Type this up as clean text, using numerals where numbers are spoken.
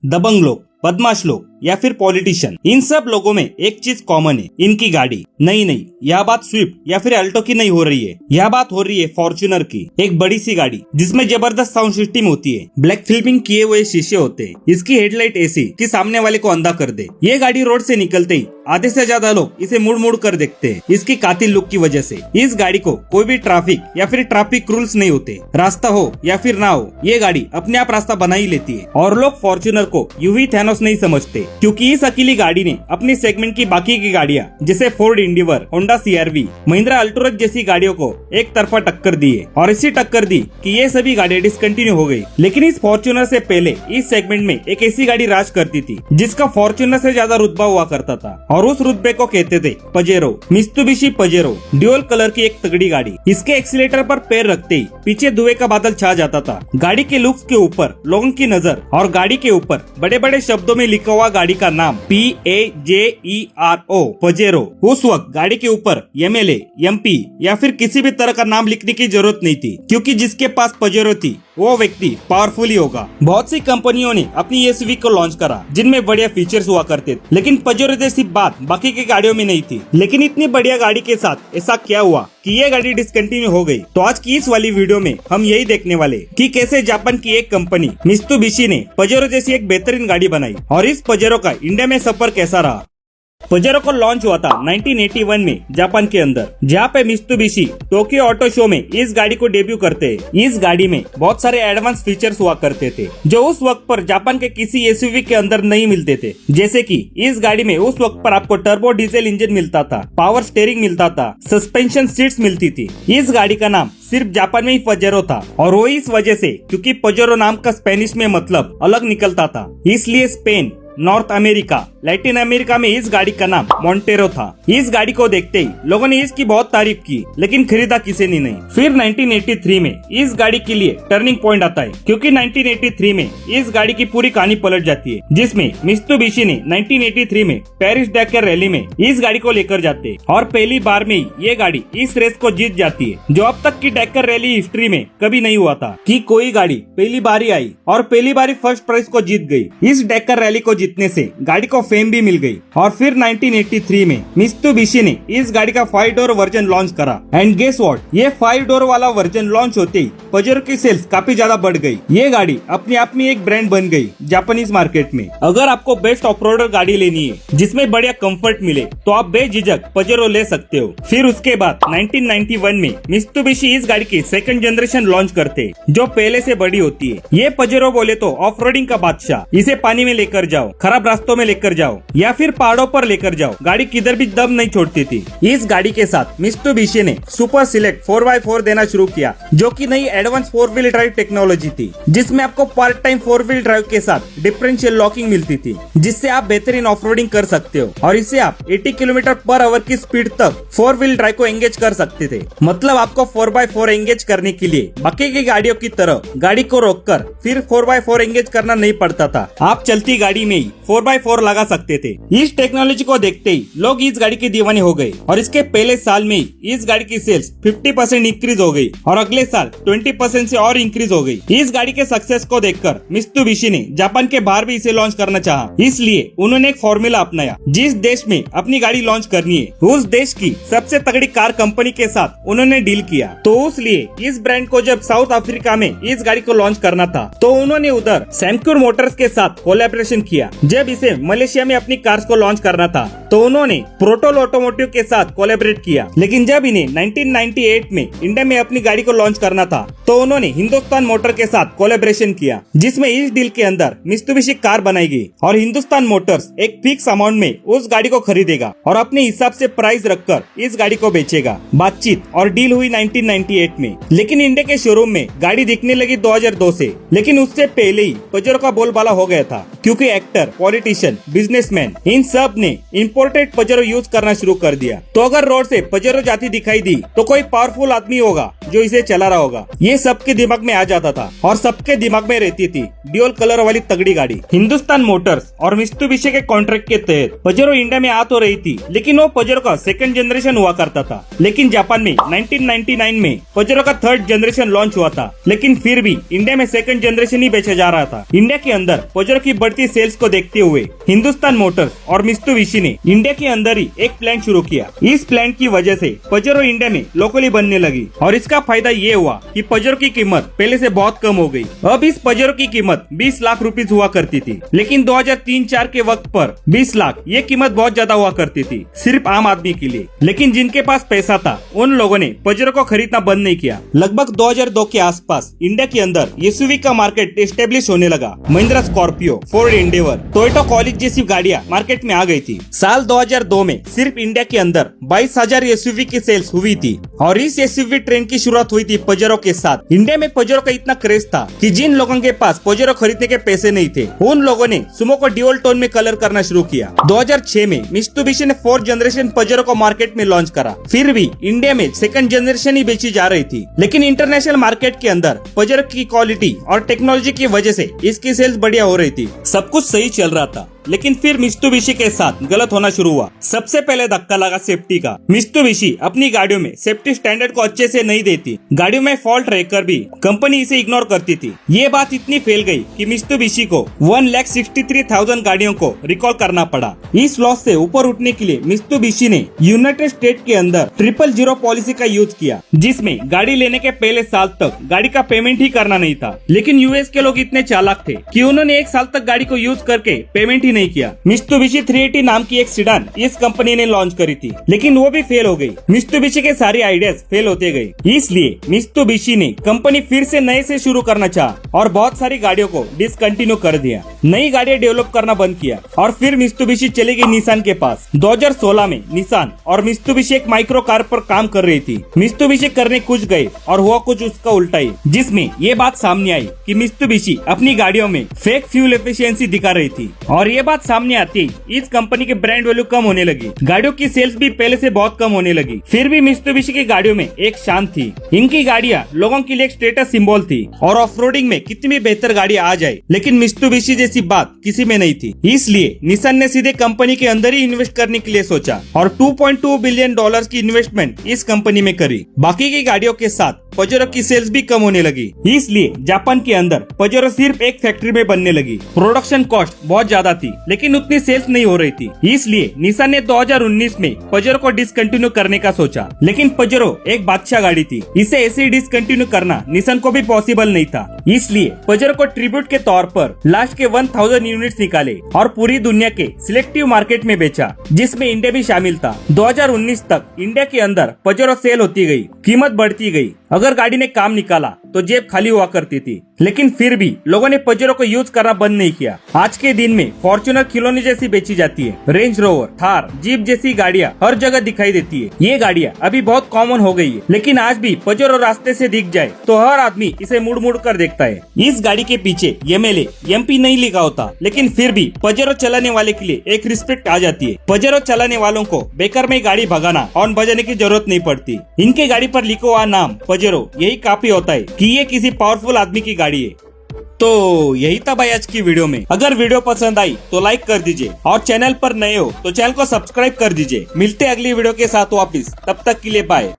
दबंग लोग, बदमाश लोग या फिर पॉलिटिशियन, इन सब लोगों में एक चीज कॉमन है, इनकी गाड़ी। नहीं, यह बात स्विफ्ट या फिर अल्टो की नहीं हो रही है, यह बात हो रही है फॉर्च्यूनर की। एक बड़ी सी गाड़ी जिसमें जबरदस्त साउंड सिस्टम होती है, ब्लैक फिल्मिंग किए हुए शीशे होते हैं, इसकी हेडलाइट ऐसी कि सामने वाले को अंधा कर दे। ये गाड़ी रोड से निकलते ही आधे से ज्यादा लोग इसे मुड़ मुड़ कर देखते हैं, इसकी कातिल लुक की वजह से। इस गाड़ी को कोई भी ट्रैफिक या फिर ट्रैफिक रूल्स नहीं होते, रास्ता हो या फिर ना हो, ये गाड़ी अपने आप रास्ता बना ही लेती है। और लोग फॉर्च्यूनर को यूं ही थैनोस नहीं समझते, क्योंकि इस अकेली गाड़ी ने अपनी सेगमेंट की बाकी की गाड़ियां जैसे Ford Endeavour, Honda CRV, Mahindra Alturas जैसी गाड़ियों को एक तरफा टक्कर दी है। और ऐसी टक्कर दी कि ये सभी गाड़ियां डिसकंटिन्यू हो गई। लेकिन इस फॉर्च्यूनर से पहले इस सेगमेंट में एक ऐसी गाड़ी राज करती थी जिसका फॉर्च्यूनर से ज्यादा रुतबा हुआ करता था, और उस रुतबे को कहते थे Pajero, Mitsubishi Pajero. Dual colour की एक तगड़ी गाड़ी, इसके एक्सीलेटर पर पैर रखते ही पीछे धुएं का बादल छा जाता था। गाड़ी के लुक्स के ऊपर लोगों की नजर, और गाड़ी के ऊपर बड़े बड़े शब्दों में लिखा हुआ गाड़ी का नाम PAJERO, पजेरो। उस वक्त गाड़ी के ऊपर MLA, MP या फिर किसी भी तरह का नाम लिखने की जरूरत नहीं थी, क्योंकि जिसके पास पजेरो थी वो व्यक्ति पावरफुल ही होगा। बहुत सी कंपनियों ने अपनी SUV को लॉन्च करा जिनमें बढ़िया फीचर्स हुआ करते थे, लेकिन पजेरो जैसी बात बाकी की गाड़ियों में नहीं थी। लेकिन इतनी बढ़िया गाड़ी के साथ ऐसा क्या हुआ कि ये गाड़ी डिसकंटिन्यू हो गई? तो आज की इस वाली वीडियो में हम यही देखने वाले कि कैसे जापान की एक कंपनी मित्सुबिशी ने पजेरो जैसी एक बेहतरीन गाड़ी बनाई, और इस पजेरो का इंडिया में सफर कैसा रहा। पजेरो को लॉन्च हुआ था 1981 में जापान के अंदर, जहाँ पे मित्सुबिशी टोक्यो ऑटो शो में इस गाड़ी को डेब्यू करते हैं। इस गाड़ी में बहुत सारे एडवांस फीचर्स हुआ करते थे जो उस वक्त पर जापान के किसी SUV के अंदर नहीं मिलते थे। जैसे कि इस गाड़ी में उस वक्त पर आपको टर्बो डीजल इंजन मिलता था, पावर स्टीयरिंग मिलता था, सस्पेंशन सीट्स मिलती थी। इस गाड़ी का नाम सिर्फ जापान में ही पजेरो था, और वो इस वजह से क्योंकि पजेरो नाम का स्पेनिश में मतलब अलग निकलता था, इसलिए Spain, north America, Latin America में इस गाड़ी का नाम मोंटेरो था। इस गाड़ी को देखते ही लोगों ने इसकी बहुत तारीफ की, लेकिन खरीदा किसी ने नहीं। फिर 1983 में इस गाड़ी के लिए टर्निंग पॉइंट आता है, क्योंकि 1983 में इस गाड़ी की पूरी कहानी पलट जाती है, जिसमें मित्सुबिशी ने 1983 में पेरिस डैकर रैली में इस गाड़ी को लेकर जाते हैं, और पहली बार में ही ये गाड़ी इस रेस को जीत जाती है, जो अब तक की डैकर रैली हिस्ट्री में कभी नहीं हुआ था कि कोई गाड़ी पहली बार ही आई और पहली बार ही फर्स्ट प्राइज को जीत गई। इस डैकर रैली को जीतने से गाड़ी को फेम भी मिल गई। और फिर 1983 में मित्सुबिशी ने इस गाड़ी का 5 डोर वर्जन लॉन्च करा, एंड गेस व्हाट, ये 5 डोर वाला वर्जन लॉन्च होते ही पजेरो की सेल्स काफी ज्यादा बढ़ गई। ये गाड़ी अपने आप में एक ब्रांड बन गई जापानीज मार्केट में। अगर आपको बेस्ट ऑफ रोडर गाड़ी लेनी है जिसमें बढ़िया कंफर्ट मिले, तो आप बेझिझक पजेरो ले सकते हो। फिर उसके बाद 1991 में मित्सुबिशी इस गाड़ी की सेकंड जनरेशन लॉन्च करते, जो पहले से बड़ी होती है। ये पजेरो बोले तो ऑफ रोडिंग का बादशाह। इसे पानी में लेकर जाओ, खराब रास्तों में लेकर जाओ, या फिर पहाड़ों पर लेकर जाओ, गाड़ी किधर भी दम नहीं छोड़ती थी। इस गाड़ी के साथ मित्सुबिशी ने सुपर सिलेक्ट 4x4 देना शुरू किया, जो कि नई एडवांस 4 व्हील ड्राइव टेक्नोलॉजी थी, जिसमें आपको पार्ट टाइम 4 व्हील ड्राइव के साथ डिफरेंशियल लॉकिंग मिलती थी, जिससे आप बेहतरीन ऑफ रोडिंग कर सकते हो, और इससे आप 80 km/h की स्पीड तक 4 व्हील ड्राइव को एंगेज कर सकते थे। मतलब आपको 4x4 एंगेज करने के लिए बाकी की गाड़ियों की तरह गाड़ी को रोककर फिर 4x4 एंगेज करना नहीं पड़ता था, आप चलती गाड़ी में ही 4x4 लगा सकते थे। इस टेक्नोलॉजी को देखते ही लोग इस गाड़ी के दीवाने हो गए, और इसके पहले साल में ही इस गाड़ी की सेल्स 50% इंक्रीज हो गई, और अगले साल 20% से और इंक्रीज हो गई। इस गाड़ी के सक्सेस को देखकर मित्सुबिशी ने जापान के बाहर भी इसे लॉन्च करना चाहा, इसलिए उन्होंने एक फॉर्मूला अपनाया। जिस देश में अपनी गाड़ी लॉन्च करनी है, उस देश की सबसे तगड़ी कार कंपनी के साथ उन्होंने डील किया। तो इसलिए इस ब्रांड को जब साउथ अफ्रीका में इस गाड़ी को लॉन्च करना था, तो उन्होंने उधर सैमक्यूर मोटर्स के साथ कोलैबोरेशन किया। जब इसे मलेशिया में अपनी कार्स को लॉन्च करना था, तो उन्होंने प्रोटोल ऑटोमोटिव के साथ कोलैबोरेट किया। लेकिन जब इन्हें 1998 में इंडिया में अपनी गाड़ी को लॉन्च करना था, तो उन्होंने हिंदुस्तान मोटर के साथ कोलैबोरेशन किया, जिसमें इस डील के अंदर मित्सुबिशी कार बनाई गई, और हिंदुस्तान मोटर्स एक फिक्स अमाउंट में उस गाड़ी को खरीदेगा और अपने हिसाब से प्राइस रखकर इस गाड़ी को बेचेगा। बातचीत और डील हुई 1998 में, लेकिन इंडिया के शोरूम में गाड़ी दिखने लगी 2002 से। लेकिन उससे पहले ही पजेरो का बोलबाला हो गया था, क्योंकि एक्टर, पॉलिटिशियन, बिजनेसमैन, इन सब ने इंपोर्ट इंपोर्टेड पजेरो यूज करना शुरू कर दिया। तो अगर रोड से पजेरो जाती दिखाई दी तो कोई पावरफुल आदमी होगा जो इसे चला रहा होगा, ये सबके दिमाग में आ जाता था और सबके दिमाग में रहती थी ड्यूल कलर वाली तगड़ी गाड़ी। हिंदुस्तान मोटर्स और मित्सुबिशी के कॉन्ट्रैक्ट के तहत पजेरो इंडिया में आ तो रही थी, लेकिन वो पजेरो का सेकंड जनरेशन हुआ करता था। लेकिन जापान में 1999 में पजेरो का थर्ड जनरेशन लॉन्च हुआ था, लेकिन फिर भी इंडिया में सेकंड जनरेशन ही बेचा जा रहा था। इंडिया के अंदर पजेरो की बढ़ती सेल्स को देखते हुए हिंदुस्तान मोटर्स और मित्सुबिशी ने इंडिया के अंदर ही एक प्लांट शुरू किया। इस प्लांट की वजह से पजेरो इंडिया में लोकली बनने लगी और इसका फायदा ये हुआ कि पजेरो की कीमत पहले से बहुत कम हो गई। अब इस पजेरो की कीमत 20 लाख रुपीस हुआ करती थी, लेकिन 2003-4 के वक्त पर 20 लाख ये कीमत बहुत ज्यादा हुआ करती थी सिर्फ आम आदमी के लिए। लेकिन जिनके पास पैसा था उन लोगों ने पजेरो को खरीदना बंद नहीं किया। लगभग 2002 के आसपास इंडिया के अंदर एसयूवी का मार्केट एस्टेब्लिश होने लगा। Mahindra Scorpio, Ford Endeavour, Toyota college जैसी गाड़ियां मार्केट में आ गई थी। साल 2002 में सिर्फ इंडिया के अंदर 22,000 एसयूवी की सेल्स हुई थी और इस एसयूवी ट्रेंड की शुरुआत हुई थी पजेरो के साथ। इंडिया में पजेरो का इतना क्रेज था कि जिन लोगों के पास पजेरो खरीदने के पैसे नहीं थे उन लोगों ने सुमो को ड्यूल टोन में कलर करना शुरू किया। 2006 में मित्सुबिशी ने फोर्थ जनरेशन पजेरो को मार्केट में लॉन्च करा। फिर भी इंडिया में सेकंड जनरेशन ही बेची जा रही थी, लेकिन इंटरनेशनल मार्केट के अंदर पजेरो की क्वालिटी और टेक्नोलॉजी की वजह से इसकी सेल्स बढ़िया हो रही थी। सब कुछ सही चल रहा था, लेकिन फिर मित्सुबिशी के साथ गलत होना शुरू हुआ। सबसे पहले धक्का लगा सेफ्टी का। मित्सुबिशी अपनी गाड़ियों में सेफ्टी स्टैंडर्ड को अच्छे से नहीं देती। गाड़ियों में फॉल्ट रहकर भी कंपनी इसे इग्नोर करती थी। ये बात इतनी फैल गई कि मित्सुबिशी को 1,63,000 गाड़ियों को रिकॉल करना पड़ा। इस लॉस से ऊपर उठने के लिए मित्सुबिशी ने यूनाइटेड स्टेट के अंदर 000 पॉलिसी का यूज किया, जिसमें गाड़ी लेने के पहले साल तक गाड़ी का पेमेंट ही करना नहीं था। लेकिन यूएस के लोग इतने चालाक थे कि उन्होंने 1 साल तक गाड़ी को यूज करके पेमेंट ही नहीं किया। मित्सुबिशी 380 नाम की एक सीडान इस कंपनी ने लॉन्च करी थी, लेकिन वो भी फेल हो गई। मित्सुबिशी के सारे आइडियाज फेल होते गए, इसलिए मित्सुबिशी ने कंपनी फिर से नए से शुरू करना चाहा और बहुत सारी गाड़ियों को डिसकंटिन्यू कर दिया। नई गाड़ियां डेवलप करना बंद किया और फिर मित्सुबिशी चली गई निसान के पास। 2016 में निसान और मित्सुबिशी एक माइक्रो कार पर काम कर रही थी। मित्सुबिशी करने कुछ गए और हुआ कुछ उसका उल्टा ही, जिसमें ये बात सामने आई कि मित्सुबिशी अपनी गाड़ियों में फेक फ्यूल एफिशिएंसी दिखा रही थी और ये बात सामने आती ही इस कंपनी की ब्रांड वैल्यू कम होने लगी। गाड़ियों की सेल्स भी पहले से बहुत कम होने लगी। फिर भी मित्सुबिशी की गाड़ियों में एक शान थी। इनकी गाड़ियां लोगों के लिए एक स्टेटस सिंबल थी और ऑफ रोडिंग में कितनी भी बेहतर गाड़ियां आ जाए, लेकिन मित्सुबिशी जैसी बात किसी में नहीं थी। इसलिए निसान ने सीधे कंपनी के अंदर ही इन्वेस्ट करने के लिए सोचा और $2.2 बिलियन की इन्वेस्टमेंट इस कंपनी में करी। बाकी की गाड़ियों के साथ पजेरो की सेल्स भी कम होने लगी, इसलिए जापान के अंदर पजेरो सिर्फ एक फैक्ट्री में बनने लगी। प्रोडक्शन कॉस्ट बहुत ज्यादा थी, लेकिन उतनी सेल्स नहीं हो रही थी। इसलिए निसान ने 2019 में पजेरो को डिसकंटिन्यू करने का सोचा, लेकिन पजेरो एक बादशाह गाड़ी थी, इसे ऐसे ही डिसकंटिन्यू करना निसान को भी पॉसिबल नहीं था। इसलिए पजेरो को ट्रिब्यूट के तौर पर लास्ट के 1000 यूनिट्स निकाले और पूरी दुनिया के सिलेक्टिव मार्केट में बेचा, जिसमें इंडिया भी शामिल था। 2019 तक इंडिया के अंदर पजेरो सेल होती गई, कीमत बढ़ती गई। अगर गाड़ी ने काम निकाला तो जेब खाली हुआ करती थी, लेकिन फिर भी लोगों ने पजेरो को यूज करना बंद नहीं किया। आज के दिन में फॉर्च्यूनर खिलौने जैसी बेची जाती है। रेंज रोवर, थार, जीप जैसी गाड़ियां हर जगह दिखाई देती है। ये गाड़ियां अभी बहुत कॉमन हो गई है, लेकिन आज भी पजेरो रास्ते से दिख जाए तो हर आदमी इसे मुड़ मुड़ कर देखता है। इस गाड़ी के पीछे एमएलए, एमपी नहीं लिखा होता, लेकिन फिर भी पजेरो चलाने वाले के लिए एक रिस्पेक्ट आ जाती है। पजेरो चलाने वालों को बेकार में गाड़ी भगाना, हॉर्न बजाने की जरूरत नहीं पड़ती। इनके गाड़ी पर लिखा हुआ नाम पजेरो यही काफी होता है कि ये किसी पावरफुल आदमी की गाड़ी है। तो यही था भाई आज की वीडियो में। अगर वीडियो पसंद आई तो लाइक कर दीजिए और चैनल पर नए हो तो चैनल को सब्सक्राइब कर दीजिए। मिलते हैं अगली वीडियो के साथ वापिस, तब तक के लिए बाय।